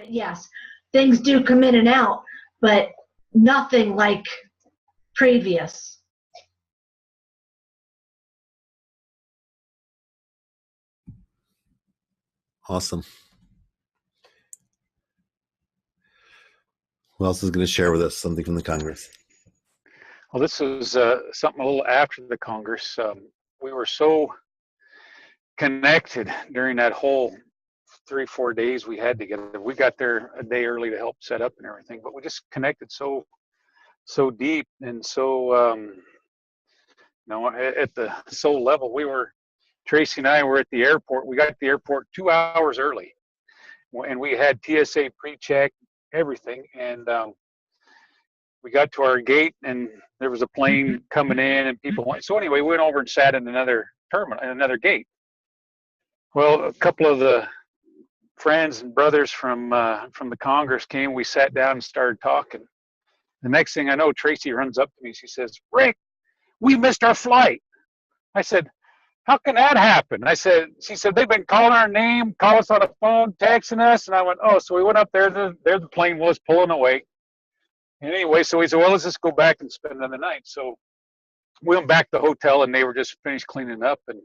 Yes, things do come in and out, but nothing like previous. Awesome. Who else is going to share with us something from the Congress? Well, this was something a little after the Congress. We were so connected during that whole 3-4 days we had together. We got there a day early to help set up and everything, but we just connected so deep and so at the soul level. Tracy and I were at the airport. We got to the airport 2 hours early, and we had TSA pre-check, everything, and we got to our gate, and there was a plane coming in, and people went. So anyway, we went over and sat in another terminal, in another gate. Well, a couple of the friends and brothers from the Congress came. We sat down and started talking. The next thing I know, Tracy runs up to me. She says, "Rick, we missed our flight." I said, "How can that happen?" She said, "They've been calling our name, calling us on the phone, texting us." And I went, "Oh." So we went up there. There the plane was pulling away. And anyway, so we said, "Well, let's just go back and spend another night." So we went back to the hotel, and they were just finished cleaning up. And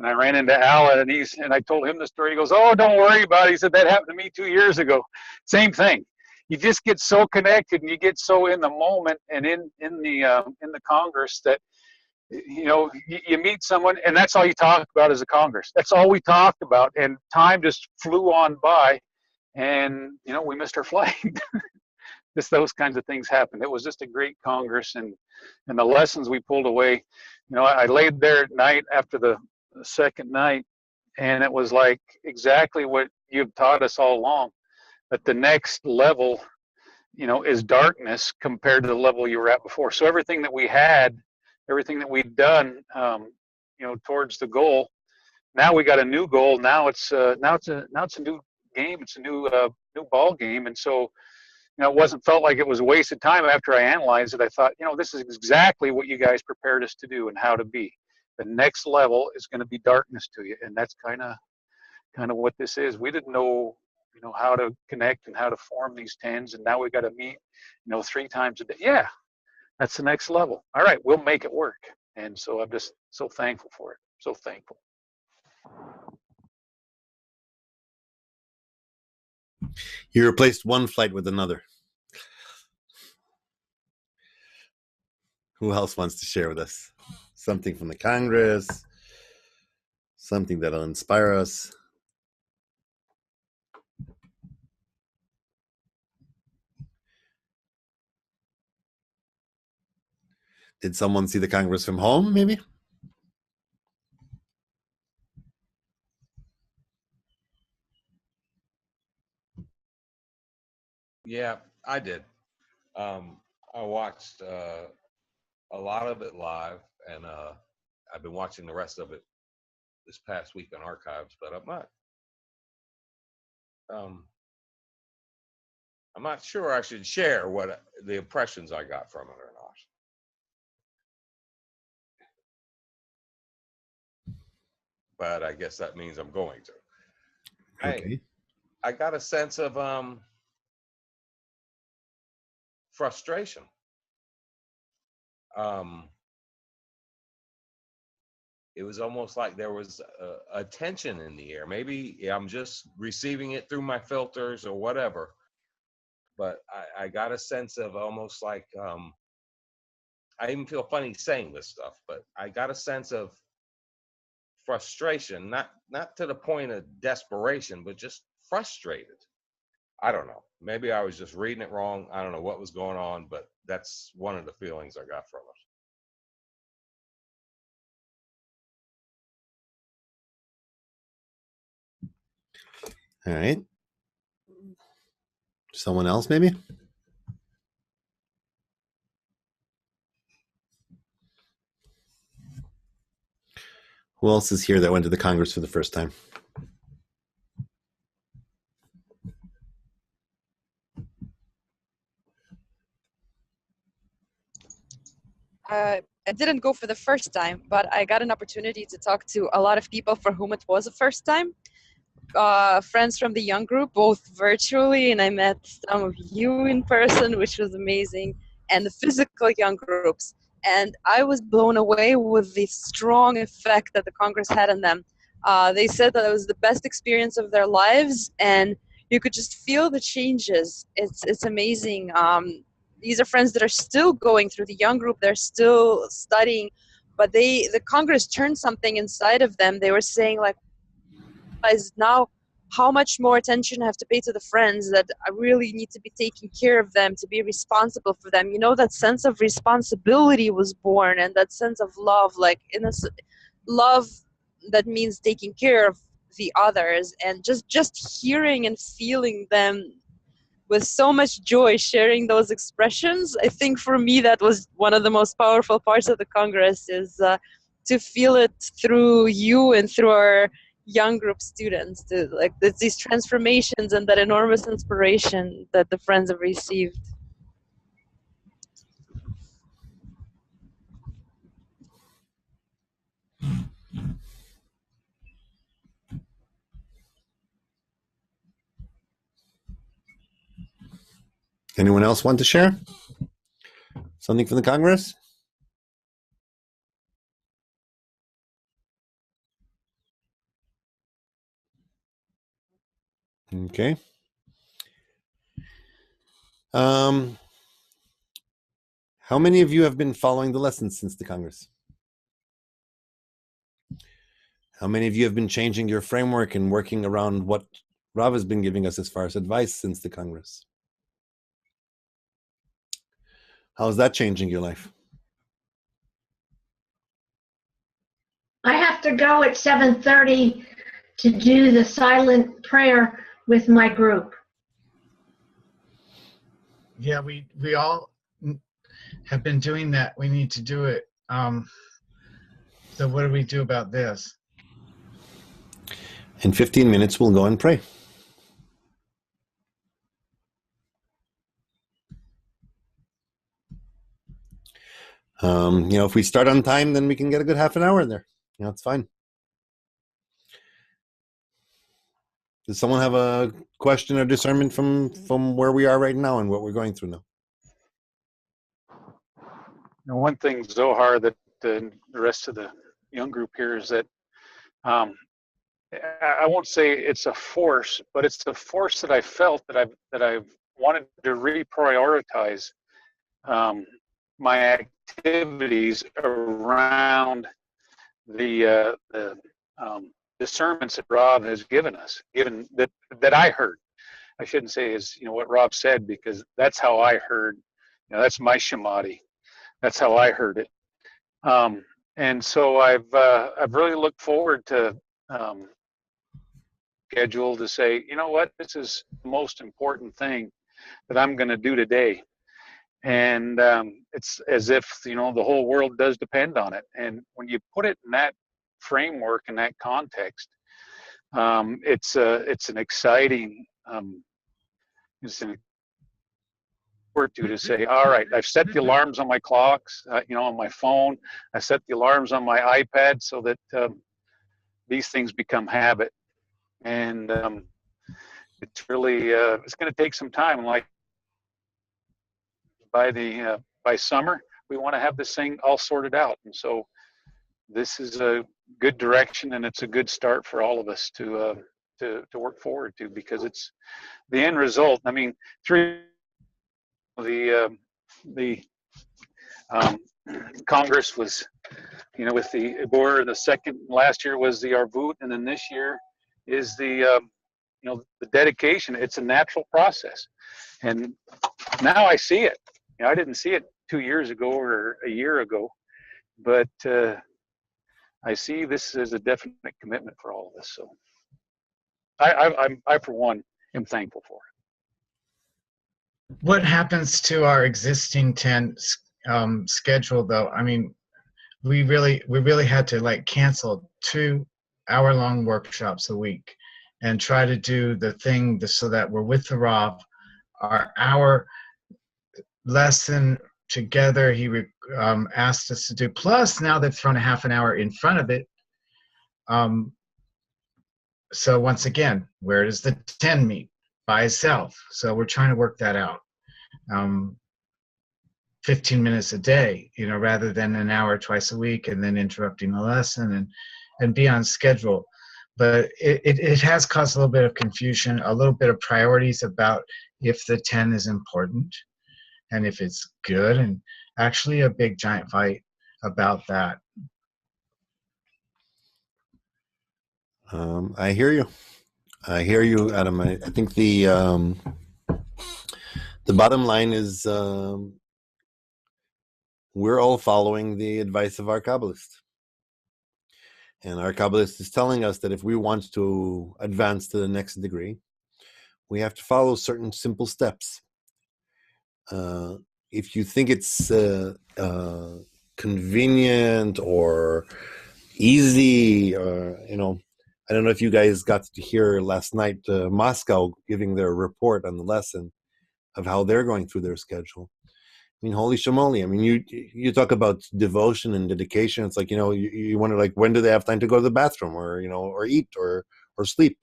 I ran into Alan, and I told him the story. He goes, "Oh, don't worry about it." He said, "That happened to me 2 years ago. Same thing." You just get so connected, and you get so in the moment and in the Congress that you meet someone, and that's all you talk about is the Congress. That's all we talked about, and time just flew on by, and we missed our flight. Just those kinds of things happened. It was just a great Congress, and the lessons we pulled away. I laid there at night after the second night, and it was like exactly what you've taught us all along, that the next level is darkness compared to the level you were at before. So everything that we had, everything that we'd done towards the goal, now we got a new goal. Now it's a new game. It's a new ball game. And so it felt like it was a waste of time. After I analyzed it, I thought, this is exactly what you guys prepared us to do and how to be. The next level is going to be darkness to you, and that's kind of what this is. We didn't know how to connect and how to form these tens, and now we got to meet 3 times a day. Yeah, that's the next level. All right, we'll make it work. And so I'm just so thankful for it. So thankful. You replaced one flight with another. Who else wants to share with us something from the Congress, something that'll inspire us? Did someone see the Congress from home, maybe? Yeah, I did. I watched a lot of it live, and I've been watching the rest of it this past week on archives, but I'm not sure I should share what the impressions I got from it or not. But I guess that means I'm going to. Okay. I got a sense of frustration. It was almost like there was a tension in the air. Maybe I'm just receiving it through my filters or whatever. But I got a sense of almost like, I even feel funny saying this stuff, but I got a sense of frustration, not to the point of desperation, but just frustrated. I don't know. Maybe I was just reading it wrong. I don't know what was going on, but that's one of the feelings I got from it. All right. Someone else, maybe? Who else is here that went to the Congress for the first time? I didn't go for the first time, but I got an opportunity to talk to a lot of people for whom it was the first time. friends from the young group, both virtually, and I met some of you in person, which was amazing, and the physical young groups. And I was blown away with the strong effect that the Congress had on them. They said that it was the best experience of their lives, and you could just feel the changes. It's amazing. These are friends that are still going through the young group. They're still studying, but the Congress turned something inside of them. They were saying, like, is now how much more attention I have to pay to the friends, that I really need to be taking care of them, to be responsible for them. You know, that sense of responsibility was born, and that sense of love, like love that means taking care of the others, and just hearing and feeling them with so much joy, sharing those expressions. I think for me that was one of the most powerful parts of the Congress, is to feel it through you and through our young group students, to like these transformations and that enormous inspiration that the friends have received. Anyone else want to share something from the Congress? Okay. How many of you have been following the lessons since the Congress? How many of you have been changing your framework and working around what Rav has been giving us as far as advice since the Congress? How is that changing your life? I have to go at 7:30 to do the silent prayer with my group. Yeah, we all have been doing that. We need to do it. So what do we do about this? In 15 minutes, we'll go and pray. If we start on time, then we can get a good half an hour in there. It's fine. Does someone have a question or discernment from where we are right now and what we're going through now? And one thing, Zohar, that the rest of the young group here is that I won't say it's a force, but it's the force that I felt that I've wanted to reprioritize my activities around the discernments that Rob has given us, given that I heard. I shouldn't say is what Rob said, because that's how I heard. That's my shamati. That's how I heard it. And so I've really looked forward to schedule to say, what, this is the most important thing that I'm going to do today. And it's as if the whole world does depend on it. And when you put it in that framework, in that context, it's an exciting to say, all right, I've set the alarms on my clocks, on my phone. I set the alarms on my iPad so that these things become habit. And it's really it's going to take some time. Like by summer, we want to have this thing all sorted out. And so this is a good direction, and it's a good start for all of us to work forward to, because it's the end result. I mean, through the Congress was, with the Ibor, the second, last year was the Arvut, and then this year is the the dedication. It's a natural process, and now I see it. I didn't see it 2 years ago or a year ago, but I see this as a definite commitment for all of us. So I for one am thankful for it. What happens to our existing 10 schedule, though? I mean, we really had to cancel 2-hour-long workshops a week and try to do the thing so that we're with the Rav, our hour lesson together. He asked us to do. Plus, now they've thrown a half an hour in front of it. so once again, where does the 10 meet? By itself. So we're trying to work that out. 15 minutes a day, rather than an hour twice a week and then interrupting the lesson and be on schedule. But it has caused a little bit of confusion, a little bit of priorities about if the 10 is important and if it's good, and actually a big giant fight about that. I hear you. Adam. I think the bottom line is we're all following the advice of our Kabbalist. And our Kabbalist is telling us that if we want to advance to the next degree, we have to follow certain simple steps. If you think it's convenient or easy, I don't know if you guys got to hear last night Moscow giving their report on the lesson of how they're going through their schedule. I mean, holy shamoli. I mean, you talk about devotion and dedication. It's like, you wonder, like, when do they have time to go to the bathroom or, or eat or sleep?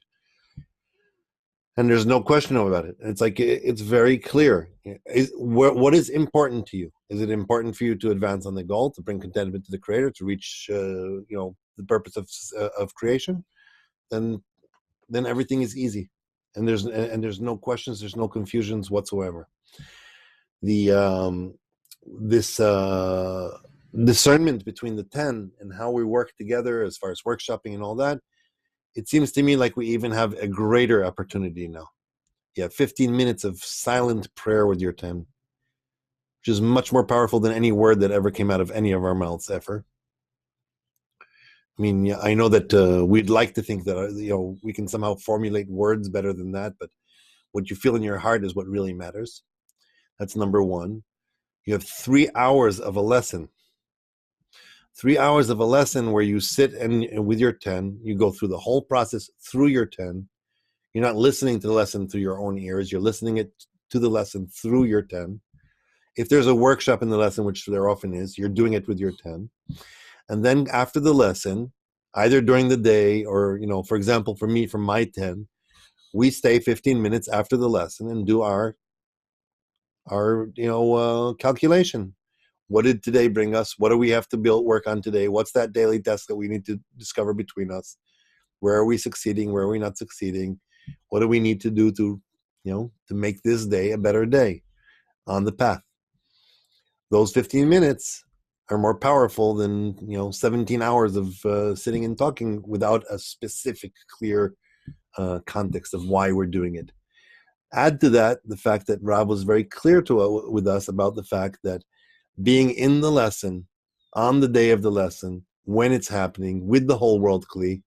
And there's no question about it. It's like, it's very clear. What is important to you? Is it important for you to advance on the goal, to bring contentment to the Creator, to reach, the purpose of creation? Then everything is easy. And there's no questions, there's no confusions whatsoever. This discernment between the 10 and how we work together as far as workshopping and all that, it seems to me like we even have a greater opportunity now. You have 15 minutes of silent prayer with your 10, which is much more powerful than any word that ever came out of any of our mouths ever. I mean, yeah, I know that we'd like to think that we can somehow formulate words better than that, but what you feel in your heart is what really matters. That's number one. You have 3 hours of a lesson. 3 hours of a lesson where you sit and with your 10, you go through the whole process through your 10. You're not listening to the lesson through your own ears. You're listening to the lesson through your 10. If there's a workshop in the lesson, which there often is, you're doing it with your 10. And then after the lesson, either during the day or, for example, for me, from my 10, we stay 15 minutes after the lesson and do our calculation. What did today bring us? What do we have to work on today? What's that daily task that we need to discover between us? Where are we succeeding? Where are we not succeeding? What do we need to do to make this day a better day on the path? Those 15 minutes are more powerful than 17 hours of sitting and talking without a specific, clear context of why we're doing it. Add to that the fact that Rav was very clear with us about the fact that being in the lesson, on the day of the lesson, when it's happening, with the whole world Kli,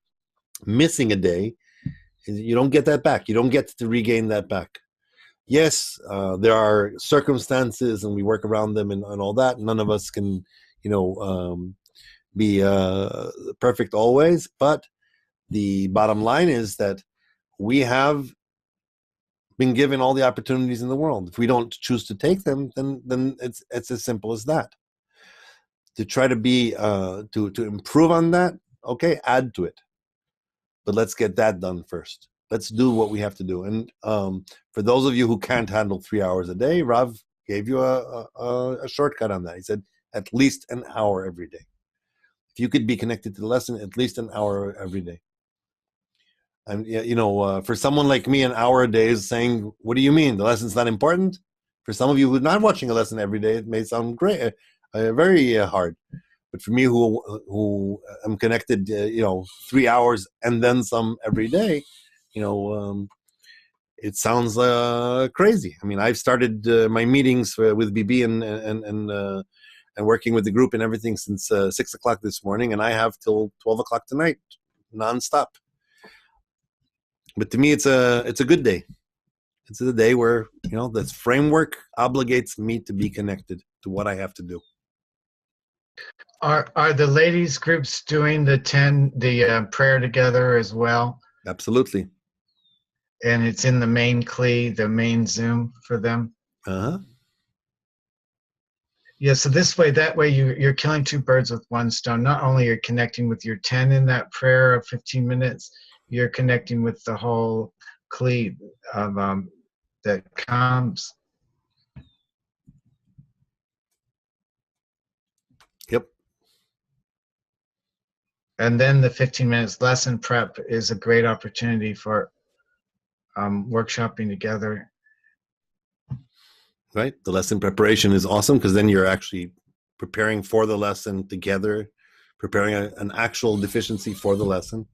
missing a day, you don't get that back. You don't get to regain that back. Yes, there are circumstances and we work around them and all that. None of us can, be perfect always. But the bottom line is that we have been given all the opportunities in the world. If we don't choose to take them, then it's as simple as that. To try to be to improve on that, okay, add to it. But let's get that done first. Let's do what we have to do. And for those of you who can't handle 3 hours a day, Rav gave you a shortcut on that. He said at least an hour every day. If you could be connected to the lesson, at least an hour every day. And for someone like me, an hour a day is saying, what do you mean? The lesson's not important? For some of you who are not watching a lesson every day, it may sound great, very hard. But for me, who am connected, 3 hours and then some every day, it sounds crazy. I mean, I've started my meetings with BB and working with the group and everything since 6 o'clock this morning, and I have till 12 o'clock tonight, nonstop. But to me, it's a good day. It's a day where this framework obligates me to be connected to what I have to do. Are the ladies groups doing the prayer together as well? Absolutely. And it's in the main Kli, the main Zoom for them? Uh-huh. Yeah, so that way you're killing two birds with one stone. Not only you're connecting with your 10 in that prayer of 15 minutes, you're connecting with the whole Kli of that comes. Yep. And then the 15 minutes lesson prep is a great opportunity for workshopping together. Right. The lesson preparation is awesome because then you're actually preparing for the lesson together, preparing an actual deficiency for the lesson.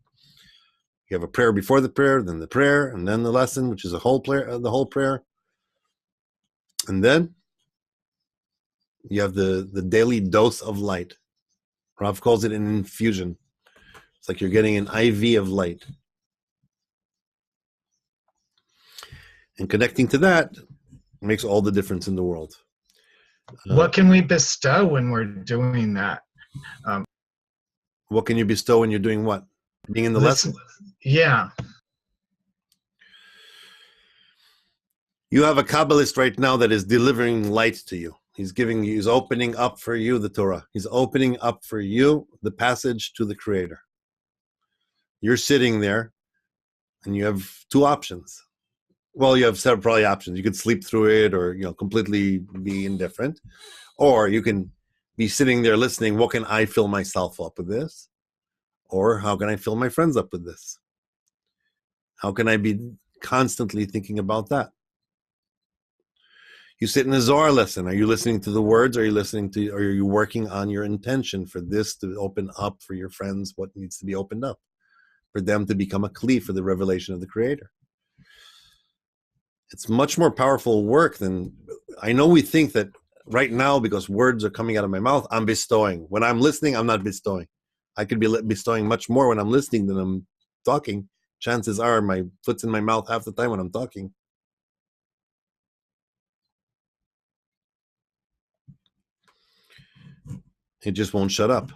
You have a prayer before the prayer, then the prayer, and then the lesson, which is a whole prayer, the whole prayer. And then you have the daily dose of light. Rav calls it an infusion. It's like you're getting an IV of light. And connecting to that makes all the difference in the world. What can we bestow when we're doing that? What can you bestow when you're doing what? Being in the lesson? Yeah. You have a Kabbalist right now that is delivering light to you. He's opening up for you the Torah. He's opening up for you the passage to the Creator. You're sitting there and you have two options. Well, you have several probably options. You could sleep through it or, completely be indifferent. Or you can be sitting there listening, what can I fill myself up with this? Or how can I fill my friends up with this? How can I be constantly thinking about that? You sit in a Zohar lesson. Are you listening to the words? Or are you working on your intention for this to open up for your friends what needs to be opened up? For them to become a Kli for the revelation of the Creator. It's much more powerful work than, I know we think that right now, because words are coming out of my mouth, I'm bestowing. When I'm listening, I'm not bestowing. I could be bestowing much more when I'm listening than I'm talking. Chances are my foot's in my mouth half the time when I'm talking. It just won't shut up.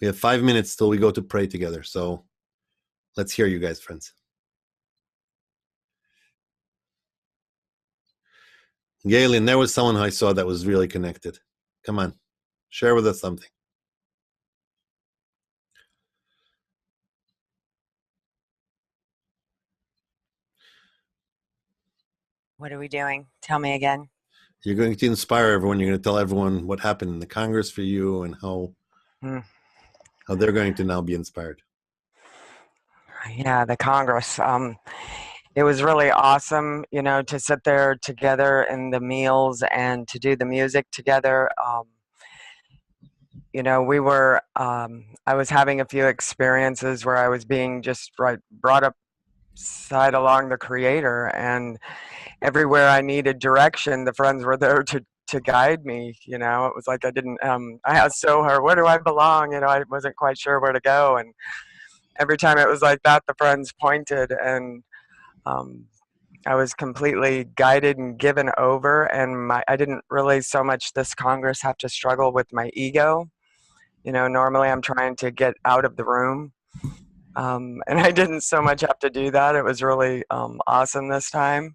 We have 5 minutes till we go to pray together. So let's hear you guys, friends. Galen, there was someone I saw that was really connected. Come on, share with us something. What are we doing? Tell me again. You're going to inspire everyone. You're going to tell everyone what happened in the Congress for you and how they're going to now be inspired. Yeah, the Congress. It was really awesome, to sit there together in the meals and to do the music together. I was having a few experiences where I was being just brought up side along the Creator, and everywhere I needed direction, the friends were there to guide me. It was like I didn't. I was so hard. Where do I belong? I wasn't quite sure where to go, and every time it was like that, the friends pointed, and I was completely guided and given over. And I didn't really so much this Congress have to struggle with my ego. Normally I'm trying to get out of the room. And I didn't so much have to do that. It was really awesome this time,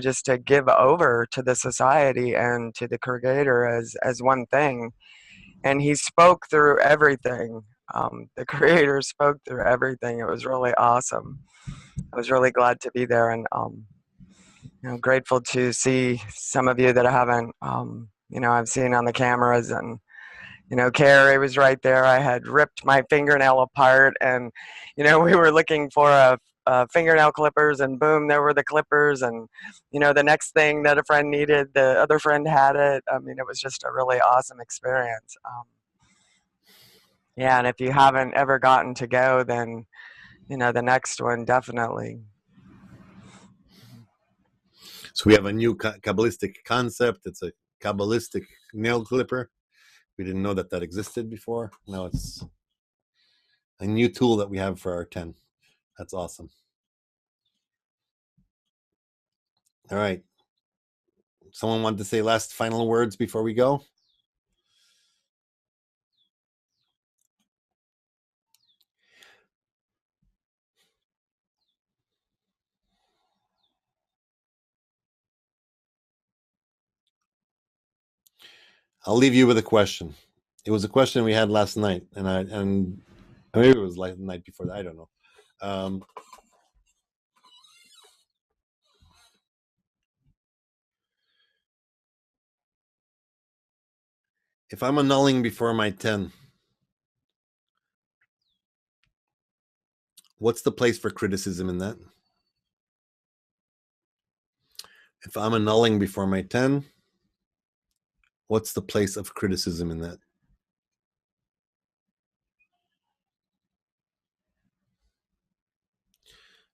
just to give over to the society and to the Creator as one thing. And he spoke through everything. The Creator spoke through everything. It was really awesome. I was really glad to be there, and grateful to see some of you that I haven't, I've seen on the cameras. And Carrie was right there. I had ripped my fingernail apart, and we were looking for fingernail clippers, and boom, there were the clippers. And the next thing that a friend needed, the other friend had it. I mean, it was just a really awesome experience. Yeah, and if you haven't ever gotten to go, then the next one definitely. So we have a new Kabbalistic concept. It's a Kabbalistic nail clipper. We didn't know that existed before. Now it's a new tool that we have for our 10. That's awesome. All right. Someone wanted to say last final words before we go? I'll leave you with a question. It was a question we had last night, and maybe it was like the night before that. I don't know. If I'm annulling before my 10, what's the place for criticism in that? If I'm annulling before my 10, what's the place of criticism in that?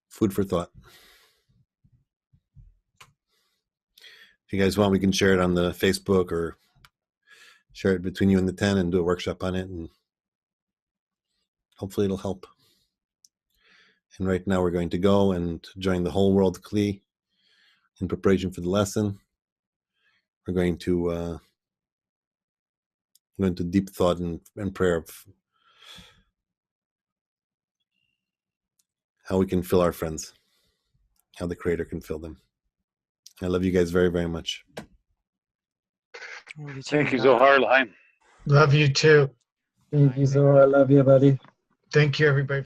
Food for thought. If you guys want, we can share it on the Facebook or share it between you and the 10 and do a workshop on it, and hopefully it'll help. And right now we're going to go and join the Whole World Kli in preparation for the lesson. We're going to go into deep thought and prayer of how we can fill our friends, how the Creator can fill them. I love you guys very, very much. Thank you, Zohar Lahaim. Love you too. Thank you, Zohar. I love you, buddy. Thank you, everybody.